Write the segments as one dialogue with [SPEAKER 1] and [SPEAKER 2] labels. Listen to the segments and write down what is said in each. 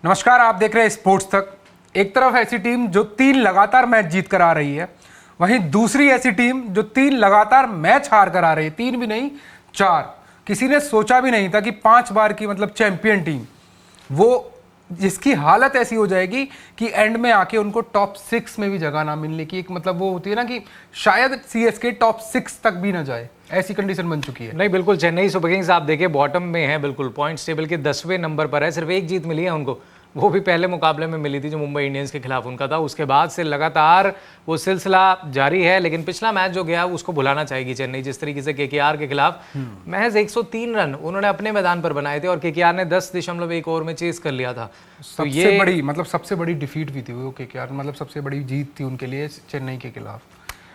[SPEAKER 1] नमस्कार, आप देख रहे हैं स्पोर्ट्स तक। एक तरफ ऐसी टीम जो 3 लगातार मैच जीत कर आ रही है, वहीं दूसरी ऐसी टीम जो 3 लगातार मैच हार कर आ रही है। 3 भी नहीं, 4। किसी ने सोचा भी नहीं था कि 5 बार की मतलब चैंपियन टीम, वो जिसकी हालत ऐसी हो जाएगी कि एंड में आके उनको टॉप 6 में भी जगह ना मिलने की एक मतलब वो होती है ना कि शायद सीएसके टॉप 6 तक भी ना जाए, ऐसी कंडीशन बन चुकी है।
[SPEAKER 2] नहीं, बिल्कुल। चेन्नई सुपर किंग्स आप देखिए बॉटम में है, बिल्कुल पॉइंट्स टेबल के 10वें नंबर पर है। सिर्फ एक जीत मिली है उनको, वो भी पहले मुकाबले में मिली थी जो मुंबई इंडियंस के खिलाफ उनका था। उसके बाद से लगातार वो सिलसिला जारी है। लेकिन पिछला मैच जो गया उसको भुलाना चाहेगी चेन्नई। जिस तरीके से केकेआर के खिलाफ महज 103 रन उन्होंने अपने मैदान पर बनाए थे और केकेआर ने 10.1 ओवर में चेस कर लिया था।
[SPEAKER 1] सबसे बड़ी मतलब सबसे बड़ी डिफीट भी थी वो केकेआर, मतलब सबसे बड़ी जीत थी उनके लिए चेन्नई के खिलाफ।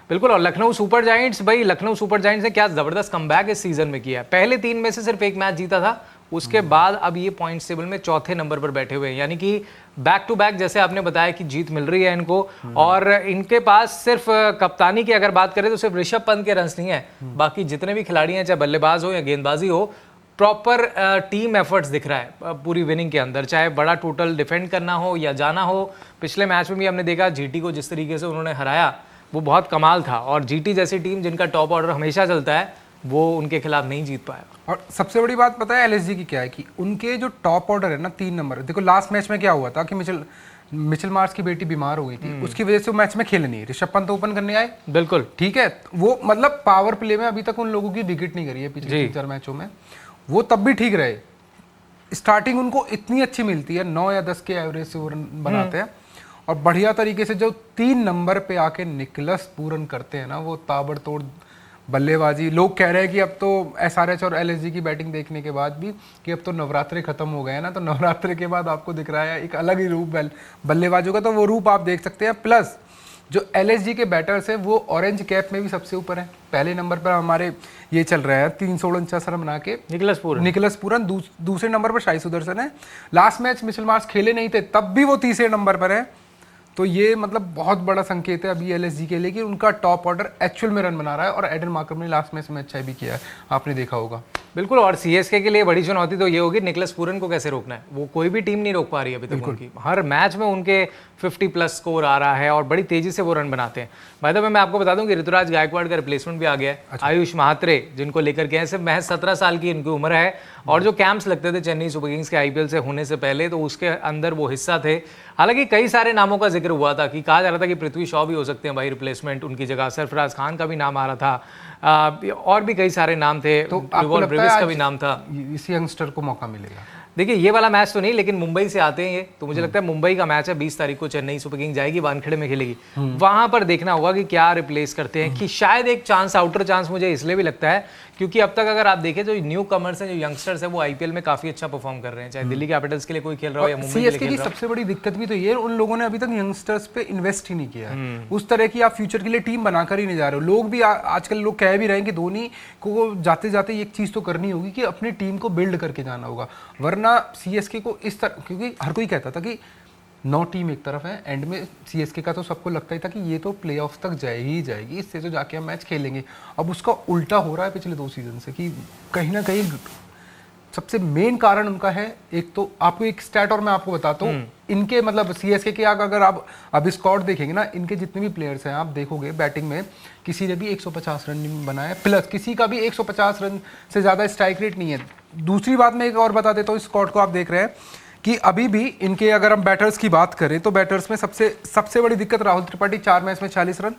[SPEAKER 2] बिल्कुल। और लखनऊ सुपर जायंट्स, भाई लखनऊ सुपर जायंट्स ने क्या जबरदस्त कमबैक इस सीजन में किया है। पहले 3 में से सिर्फ एक मैच जीता था, उसके बाद अब ये पॉइंट्स टेबल में 4थे नंबर पर बैठे हुए हैं। यानी कि बैक टू बैक, जैसे आपने बताया कि जीत मिल रही है इनको। और इनके पास सिर्फ कप्तानी की अगर बात करें तो सिर्फ ऋषभ पंत के रन्स नहीं है, बाकी जितने भी खिलाड़ी हैं, चाहे बल्लेबाज हो या गेंदबाजी हो, प्रॉपर टीम एफर्ट्स दिख रहा है पूरी विनिंग के अंदर। चाहे बड़ा टोटल डिफेंड करना हो या जाना हो। पिछले मैच में भी हमने देखा जीटी को जिस तरीके से उन्होंने हराया वो बहुत कमाल था। और जीटी जैसी टीम जिनका टॉप ऑर्डर हमेशा चलता है, वो उनके खिलाफ नहीं जीत पाया।
[SPEAKER 1] और सबसे बड़ी बात पता है एलएसजी की क्या है कि उनके जो टॉप ऑर्डर है ना 3 नंबर, देखो लास्ट मैच में क्या हुआ था कि मिचेल मार्श की बेटी बीमार हो गई थी, उसकी वजह से वो मैच में खेले नहीं। ऋषभ पंत ओपन करने आए,
[SPEAKER 2] बिल्कुल
[SPEAKER 1] ठीक है। वो मतलब पावर प्ले में अभी तक उन लोगों की विकेट नहीं करी है पिछले 3-4 मैचों में। वो तब भी ठीक रहे, स्टार्टिंग उनको इतनी अच्छी मिलती है, 9 या 10 के एवरेज से वो रन बनाते हैं। और बढ़िया तरीके से जो 3 नंबर पे आके निकलस पूरन करते हैं ना, वो ताबड़तोड़ बल्लेबाजी। लोग कह रहे हैं कि अब तो एसआरएच और एलएसजी की बैटिंग देखने के बाद भी कि अब तो नवरात्रे खत्म हो गए हैं ना, तो नवरात्रे के बाद आपको दिख रहा है एक अलग ही रूप बल्लेबाजों का, तो वो रूप आप देख सकते हैं। प्लस जो एलएसजी के बैटर्स हैं वो ऑरेंज कैप में भी सबसे ऊपर हैं। पहले नंबर पर हमारे ये चल रहे हैं 349 रन बना के निकलस पूरन। दूसरे नंबर पर शाही सुदर्शन है। लास्ट मैच मिचेल मार्श खेले नहीं थे, तब भी वो तीसरे नंबर पर है। तो ये मतलब बहुत बड़ा संकेत है अभी एलएसजी के लिए कि उनका टॉप ऑर्डर एक्चुअल में रन बना रहा है। और एडन मार्करम ने लास्ट मैच में अच्छा भी किया है, आपने देखा होगा।
[SPEAKER 2] बिल्कुल। और सीएसके के लिए बड़ी चुनौती तो ये होगी निकलस पूरन को कैसे रोकना है। वो कोई भी टीम नहीं रोक पा रही है अभी तक उनकी। हर मैच में उनके 50+ स्कोर आ रहा है और बड़ी तेजी से वो रन बनाते हैं। बाय द वे मैं आपको बता दूं कि ऋतुराज गायकवाड़ का रिप्लेसमेंट भी आ गया है। अच्छा। आयुष महात्रे जिनको लेकर के हैं, सिर्फ महज 17 साल की इनकी उम्र है। और जो कैंप्स लगते थे चेन्नई सुपर किंग्स के आईपीएल से होने से पहले, तो उसके अंदर वो हिस्सा थे। हालांकि कई सारे नामों का जिक्र हुआ था कि कहा जा रहा था कि पृथ्वी शॉ भी हो सकते हैं भाई रिप्लेसमेंट उनकी जगह। सरफराज खान का भी नाम आ रहा था, और भी कई सारे नाम थे,
[SPEAKER 1] तो आपको लगता है
[SPEAKER 2] का भी नाम था।
[SPEAKER 1] इस यंगस्टर को मौका मिलेगा?
[SPEAKER 2] देखिए ये वाला मैच तो नहीं, लेकिन मुंबई से आते हैं ये, तो मुझे लगता है मुंबई का मैच है 20 तारीख को, चेन्नई सुपर किंग्स जाएगी, वानखेड़े में खेलेगी। वहां पर देखना होगा कि क्या रिप्लेस करते हैं। कि शायद एक चांस, आउटर चांस मुझे इसलिए भी लगता है क्योंकि अब तक अगर आप देखें जो न्यू कमर्स हैं, जो यंगस्टर्स हैं, वो आईपीएल में काफी अच्छा परफॉर्म कर रहे हैं। चाहे दिल्ली कैपिटल्स के लिए कोई खेल रहा हो या मुंबई के लिए खेल रहा हो।
[SPEAKER 1] सबसे बड़ी दिक्कत भी तो ये, उन लोगों ने अभी तक यंगस्टर्स पे इन्वेस्ट ही नहीं किया है। उस तरह की आप फ्यूचर के लिए टीम बनाकर ही नहीं जा रहे हो। लोग भी आजकल लोग कह भी रहे हैं कि धोनी को जाते जाते एक चीज तो करनी होगी कि अपनी टीम को बिल्ड करके जाना होगा, वरना सीएसके को इस तरह, क्योंकि हर कोई कहता था कि 9 टीम एक तरफ है, एंड में सीएसके का तो सबको लगता ही था कि ये तो प्लेऑफ्स तक ही जाएगी, इससे तो जाके हम मैच खेलेंगे। अब उसका उल्टा हो रहा है पिछले 2 सीजन से कि कहीं ना कहीं सबसे मेन कारण उनका है। एक तो आपको एक स्टैट और मैं आपको बताता हूँ, इनके मतलब सीएसके के अगर आप अब स्क्वाड देखेंगे ना, इनके जितने भी प्लेयर्स हैं आप देखोगे बैटिंग में किसी ने भी 150 रन नहीं बनाया, प्लस किसी का भी 150 रन से ज़्यादा स्ट्राइक रेट नहीं है। दूसरी बात मैं एक और बता देता हूँ, स्क्वाड को आप देख रहे हैं कि अभी भी इनके अगर हम बैटर्स की बात करें तो बैटर्स में सबसे बड़ी दिक्कत राहुल त्रिपाठी 4 मैच में 40 रन,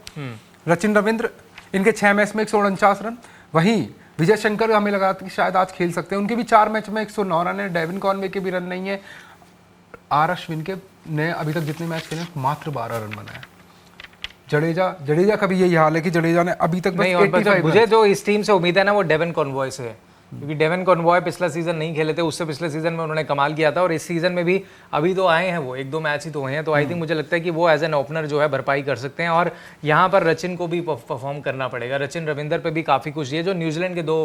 [SPEAKER 1] रचिन रविंद्र इनके 6 मैच में 149 रन। वहीं विजय शंकर हमें लगा था कि शायद आज खेल सकते हैं, उनके भी 4 मैच में 109 रन है। डेविन कॉनवे के भी रन नहीं है। आर अश्विन के ने अभी तक जितने मैच खेले मात्र 12 रन बनाए। जडेजा का भी यही हाल है कि जडेजा ने अभी तक
[SPEAKER 2] नहीं। और मुझे जो इस टीम से उम्मीद है ना वो डेविन कॉनवॉय से है, क्योंकि डेविन कॉनवॉय पिछला सीजन नहीं खेले थे, उससे पिछले सीजन में उन्होंने कमाल किया था। और इस सीजन में भी अभी तो आए हैं वो, 1-2 मैच ही तो हुए हैं, तो आई थिंक मुझे लगता है कि वो एज एन ओपनर जो है भरपाई कर सकते हैं। और यहाँ पर रचिन को भी परफॉर्म करना पड़ेगा। रचिन रविंदर पे भी काफी कुछ, ये जो न्यूजीलैंड के 2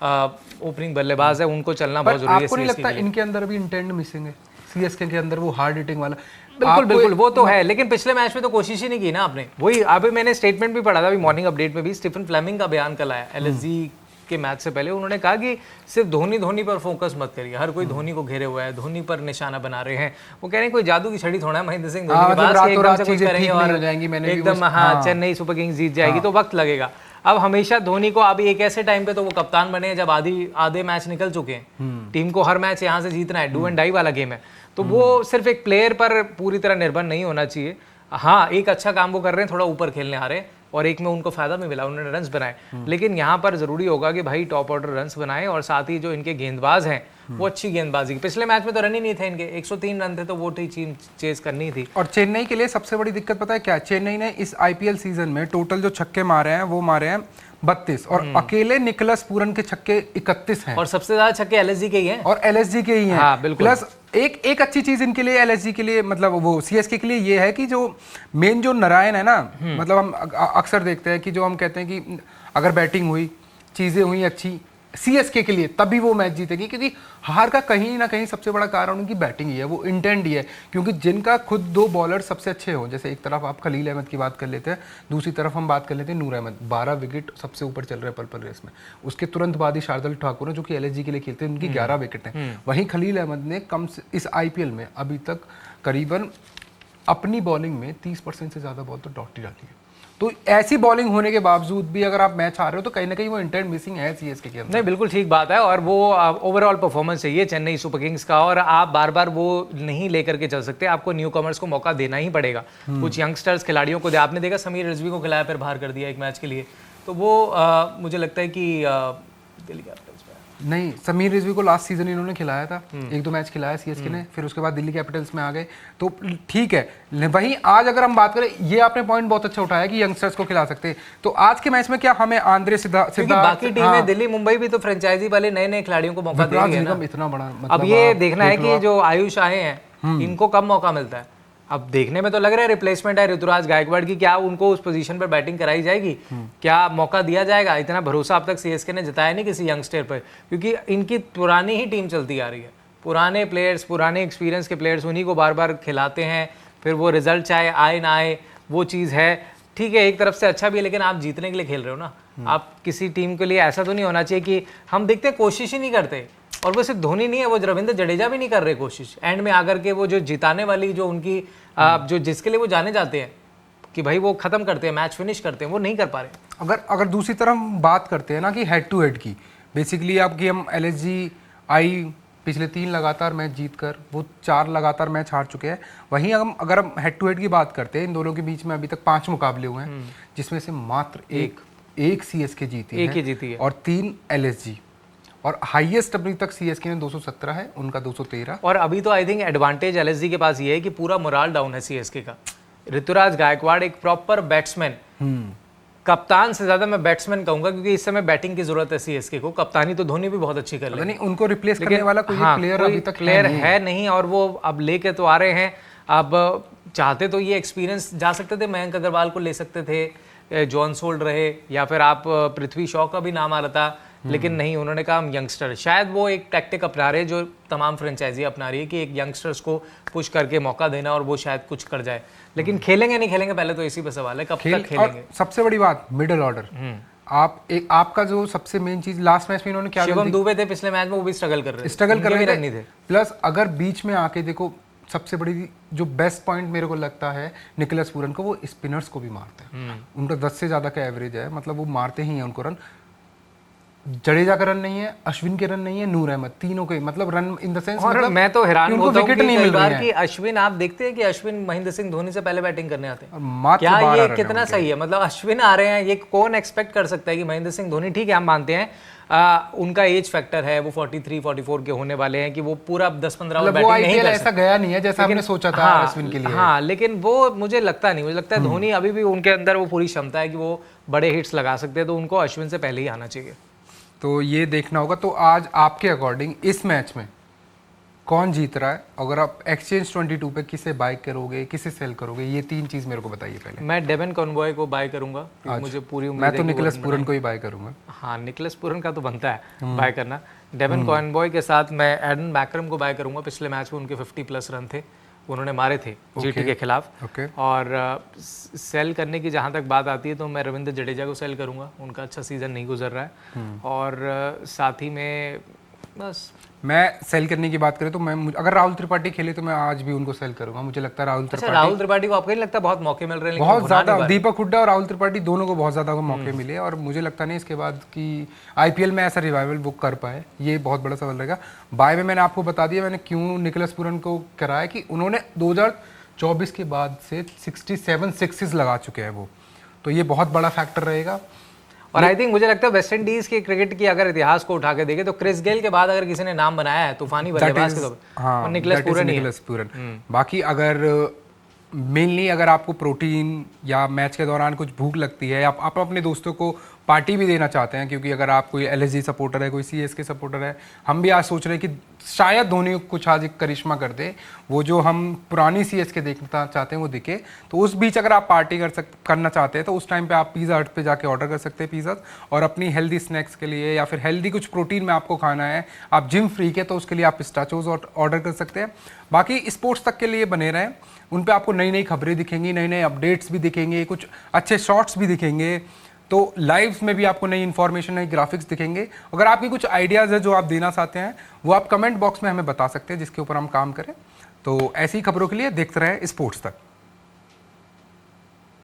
[SPEAKER 2] ओपनिंग बल्लेबाज है उनको चलना बहुत जरूरी है।
[SPEAKER 1] आपको नहीं लगता इनके अंदर भी इंटेंट मिसिंग है सीएसके के अंदर, वो हार्ड हिटिंग वाला?
[SPEAKER 2] बिल्कुल वो तो है, लेकिन पिछले मैच में तो कोशिश ही नहीं की ना आपने। वही अभी मैंने स्टेटमेंट भी पढ़ा था, अभी मॉर्निंग अपडेट में भी स्टीफन फ्लेमिंग का बयान कल आया एलएसजी के मैच से पहले उन्होंने कहा कि सिर्फ धोनी पर फोकस मत करिए, हर कोई धोनी को घेरे हुआ है, धोनी पर निशाना बना रहे हैं। वो कह रहे हैं कोई जादू की छड़ी थोड़ा है महेंद्र सिंह धोनी के पास कि एकदम से कुछ करेंगे और एकदम हाँ चेन्नई सुपर किंग्स जीत जाएगी, तो वक्त लगेगा। अब हमेशा धोनी को अभी एक ऐसे टाइम पे तो वो कप्तान बने हैं जब आधे मैच निकल चुके हैं, टीम को हर मैच यहाँ से जीतना है, डू एंड डाई वाला गेम है, तो वो सिर्फ एक प्लेयर पर पूरी तरह निर्भर नहीं होना चाहिए। हाँ एक अच्छा काम वो कर रहे हैं, थोड़ा ऊपर खेलने आ रहे हैं और एक में उनको फायदा भी मिला, उन्होंने रन्स बनाए, लेकिन यहाँ पर जरूरी होगा कि भाई टॉप ऑर्डर रन्स बनाए और साथ ही जो इनके गेंदबाज हैं वो अच्छी गेंदबाजी। पिछले मैच में तो रन ही नहीं थे इनके, 103 रन थे, तो वो टीम चेस करनी थी।
[SPEAKER 1] और चेन्नई के लिए सबसे बड़ी दिक्कत पता है क्या? चेन्नई ने इस आईपीएल सीजन में टोटल जो छक्के मारे हैं वो मारे हैं 32 और अकेले निकोलस पूरन के छक्के 31 हैं
[SPEAKER 2] और सबसे ज्यादा छक्के एलएसजी के ही हैं
[SPEAKER 1] और एलएसजी के ही हैं।
[SPEAKER 2] हाँ, बिल्कुल।
[SPEAKER 1] प्लस एक अच्छी चीज इनके लिए एलएसजी के लिए मतलब वो सीएसके के लिए ये है कि जो मेन जो नारायण है ना, मतलब हम अक्सर देखते हैं कि जो हम कहते हैं कि अगर बैटिंग हुई, चीजें हुई अच्छी सीएसके के लिए, तभी वो मैच जीतेगी, क्योंकि हार का कहीं ना कहीं सबसे बड़ा कारण उनकी बैटिंग ही है, वो इंटेंट ही है। क्योंकि जिनका खुद दो बॉलर सबसे अच्छे हों, जैसे एक तरफ आप खलील अहमद की बात कर लेते हैं, दूसरी तरफ हम बात कर लेते हैं नूर अहमद, 12 विकेट सबसे ऊपर चल रहे हैं पर्पल रेस में। उसके तुरंत बाद ही शार्दुल ठाकुर है जो कि एलएसजी के लिए खेलते हैं, उनकी 11 विकेट हैं। वहीं खलील अहमद ने इस आईपीएल में अभी तक करीबन अपनी बॉलिंग में 30% से ज़्यादा बॉल तो डॉट ही डाली है। तो ऐसी बॉलिंग होने के बावजूद भी अगर आप मैच हार रहे हो तो कहीं ना कहीं वो इंटेंट मिसिंग है सीएसके के अंदर।
[SPEAKER 2] नहीं बिल्कुल ठीक बात है, और वो ओवरऑल परफॉर्मेंस चाहिए चेन्नई सुपर किंग्स का, और आप बार बार वो नहीं लेकर के चल सकते, आपको न्यू कमर्स को मौका देना ही पड़ेगा। कुछ यंगस्टर्स खिलाड़ियों को आपने देखा, समीर रिजवी को खिलाया फिर बाहर कर दिया एक मैच के लिए, तो वो मुझे लगता है कि दिल्ली कैपिटल्स
[SPEAKER 1] नहीं, समीर रिजवी को लास्ट सीजन इन्होंने खिलाया था, 1-2 मैच खिलाया सीएसके ने, फिर उसके बाद दिल्ली कैपिटल्स में आ गए, तो ठीक है। वहीं आज अगर हम बात करें, ये आपने पॉइंट बहुत अच्छा उठाया कि यंगस्टर्स को खिला सकते हैं, तो आज के मैच में क्या हमें आंद्रे सिद्धार्थ,
[SPEAKER 2] बाकी टीमें दिल्ली मुंबई भी तो फ्रेंचाइजी वाले नए नए खिलाड़ियों को मौका दे रही है ना,
[SPEAKER 1] इतना बड़ा मतलब
[SPEAKER 2] अब ये देखना है कि जो आयुष आए हैं इनको कब मौका मिलता है। अब देखने में तो लग रहा है रिप्लेसमेंट है ऋतुराज गायकवाड़ की, क्या उनको उस पोजीशन पर बैटिंग कराई जाएगी, क्या मौका दिया जाएगा? इतना भरोसा अब तक सीएसके ने जताया नहीं किसी यंगस्टर पर, क्योंकि इनकी पुरानी ही टीम चलती आ रही है, पुराने प्लेयर्स, पुराने एक्सपीरियंस के प्लेयर्स, उन्हीं को बार बार खिलाते हैं, फिर वो रिजल्ट चाहे आए ना आए वो चीज़ है। ठीक है, एक तरफ से अच्छा भी है, लेकिन आप जीतने के लिए खेल रहे हो ना, आप किसी टीम के लिए ऐसा तो नहीं होना चाहिए कि हम देखते हैं कोशिश ही नहीं करते। और वो सिर्फ धोनी नहीं है, वो रविंद्र जडेजा भी नहीं कर रहे कोशिश, एंड में आकर के वो जो जिताने वाली जो उनकी जो जिसके लिए वो जाने जाते हैं कि भाई वो खत्म करते हैं, मैच फिनिश करते हैं, वो नहीं कर पा रहे।
[SPEAKER 1] अगर दूसरी तरफ हम बात करते हैं ना कि हेड टू हेड की, बेसिकली आपकी हम एलएसजी आई पिछले 3 लगातार मैच जीतकर वो 4 लगातार मैच हार चुके हैं। वहीं अगर हम हेड टू हेड की बात करते हैं, इन दोनों के बीच में अभी तक 5 मुकाबले हुए हैं, जिसमें से मात्र एक सीएसके जीती है और 3 एलएसजी, और हाईएस्ट अभी तक सीएसके ने 217 है, उनका 213।
[SPEAKER 2] और अभी तो आई थिंक एडवांटेज एलएसजी के पास ये है कि पूरा मोराल डाउन है सीएसके का। ऋतुराज गायकवाड़ एक प्रॉपर बैट्समैन, कप्तान से ज्यादा मैं बैट्समैन कहूंगा, क्योंकि इस समय बैटिंग की जरूरत है सीएसके को। कप्तानी तो धोनी भी बहुत अच्छी कर रहे हैं,
[SPEAKER 1] उनको रिप्लेस करने वाला कोई प्लेयर अभी तक
[SPEAKER 2] है नहीं, और वो अब लेके तो आ रहे हैं। अब चाहते तो ये एक्सपीरियंस जा सकते थे, मयंक अग्रवाल को ले सकते थे, जॉन सोल्ड रहे, या फिर आप पृथ्वी शॉ का भी नाम आ रहा था, लेकिन नहीं, उन्होंने कहा हम यंगस्टर, शायद वो एक टैक्टिक अपना रहे जो तमाम फ्रेंचाइजी अपना रही है कि एक यंगस्टर्स को पुश करके मौका देना और वो शायद कुछ कर जाए। लेकिन खेलेंगे नहीं खेलेंगे पहले तो इसी पे सवाल है, कब तक खेलेंगे।
[SPEAKER 1] सबसे बड़ी बात मिडिल ऑर्डर, आपका जो सबसे मेन चीज लास्ट मैच में इन्होंने क्या,
[SPEAKER 2] शिवम दुबे थे पिछले मैच में, वो भी स्ट्रगल कर रहे थे।
[SPEAKER 1] प्लस अगर बीच में आके देखो, सबसे बड़ी जो बेस्ट पॉइंट मेरे को लगता है निकोलस पूरन को, वो स्पिनर्स को भी मारते हैं। उनका 10 से ज्यादा का एवरेज है, मतलब वो मारते ही हैं उनको रन। जडेजा का रन नहीं है, अश्विन के रन नहीं है, नूर अहमद, तीनों के मतलब रन इन द सेंस,
[SPEAKER 2] और मतलब मैं तो हैरान होता हूं
[SPEAKER 1] विकेट नहीं मिल रहा है
[SPEAKER 2] कि अश्विन, आप देखते हैं कि अश्विन महेंद्र सिंह धोनी से पहले बैटिंग करने आते हैं,
[SPEAKER 1] क्या
[SPEAKER 2] ये कितना सही है? मतलब अश्विन आ रहे हैं, ये कौन एक्सपेक्ट कर सकता है कि महेंद्र सिंह धोनी, ठीक है हम मानते हैं उनका एज फैक्टर है, वो 43-44 के होने वाले हैं, कि वो पूरा 10-15 ओवर बैटिंग नहीं कर सकते,
[SPEAKER 1] ऐसा गया नहीं है जैसा हमने सोचा था अश्विन के लिए।
[SPEAKER 2] हाँ, लेकिन वो मुझे लगता है धोनी अभी भी उनके अंदर वो पूरी क्षमता है कि वो बड़े हिट्स लगा सकते हैं, तो उनको अश्विन से पहले ही आना चाहिए।
[SPEAKER 1] तो ये देखना होगा। तो आज आपके अकॉर्डिंग इस मैच में कौन जीत रहा है? अगर आप एक्सचेंज 22 पे किसे बाय करोगे, किसे सेल करोगे, ये 3 चीज मेरे को बताइए पहले।
[SPEAKER 2] मैं डेवन कॉनवॉय को बाय करूंगा, मुझे पूरी उम्मीद है।
[SPEAKER 1] मैं तो निकोलस पूरन को ही बाय करूंगा।
[SPEAKER 2] हाँ, निकोलस पूरन का तो बनता है बाय करना। डेवन कॉनवॉय के साथ मैं एडन मैकरम को बाय करूंगा, पिछले मैच में उनके 50+ रन थे, उन्होंने मारे थे जीटी के खिलाफ।
[SPEAKER 1] ओके।
[SPEAKER 2] और सेल करने की जहाँ तक बात आती है तो मैं रविंद्र जडेजा को सेल करूँगा, उनका अच्छा सीज़न नहीं गुजर रहा है। और साथ ही में बस
[SPEAKER 1] मैं सेल करने की बात करें तो मैं अगर राहुल त्रिपाठी खेले तो मैं आज भी उनको सेल करूंगा। मुझे लगता है राहुल
[SPEAKER 2] अच्छा,
[SPEAKER 1] त्रिपाठी
[SPEAKER 2] राहुल त्रिपाठी को आपको नहीं लगता बहुत मौके मिल रहे हैं?
[SPEAKER 1] बहुत ज़्यादा, दीपक हुड्डा और राहुल त्रिपाठी दोनों को बहुत ज़्यादा मौके मिले और मुझे लगता नहीं इसके बाद कि आईपीएल में ऐसा रिवाइवल वो कर पाए, ये बहुत बड़ा सवाल रहेगा। बाय में मैंने आपको बता दिया मैंने क्यों निकोलस पूरन को कराया कि उन्होंने 2024 के बाद से 67 सिक्सेस लगा चुके हैं वो, तो ये बहुत बड़ा फैक्टर रहेगा।
[SPEAKER 2] और आई थिंक मुझे लगता है वेस्ट इंडीज के क्रिकेट की अगर इतिहास को उठा के देखे तो क्रिस गेल के बाद अगर किसी ने नाम बनाया है तूफानी बल्लेबाज के तौर पर निकोलस पूरन।
[SPEAKER 1] बाकी अगर मेनली अगर आपको प्रोटीन या मैच के दौरान कुछ भूख लगती है, आप अपने दोस्तों को पार्टी भी देना चाहते हैं, क्योंकि अगर आप कोई एलएसजी सपोर्टर है, कोई सीएसके सपोर्टर है, हम भी आज सोच रहे हैं कि शायद धोनी कुछ आज एक करिश्मा कर दे, वो जो हम पुरानी सीएसके देखना चाहते हैं वो दिखे। तो उस बीच अगर आप पार्टी करना चाहते हैं तो उस टाइम पे आप पिज़्ज़ा हट पे जाके ऑर्डर कर सकते हैं पिज़्ज़ा, और अपनी हेल्दी स्नैक्स के लिए या फिर हेल्दी कुछ प्रोटीन में आपको खाना है, आप जिम फ्री के, तो उसके लिए आप पिस्ताचोज ऑर्डर कर सकते हैं। बाकी स्पोर्ट्स तक के लिए बने रहें, उन पे आपको नई नई खबरें दिखेंगी, नए नए अपडेट्स भी दिखेंगे, कुछ अच्छे शॉर्ट्स भी दिखेंगे, तो लाइव्स में भी आपको नई इन्फॉर्मेशन, नई ग्राफिक्स दिखेंगे। अगर आपकी कुछ आइडियाज़ है जो आप देना चाहते हैं वो आप कमेंट बॉक्स में हमें बता सकते हैं, जिसके ऊपर हम काम करें। तो ऐसी खबरों के लिए देखते रहें स्पोर्ट्स तक।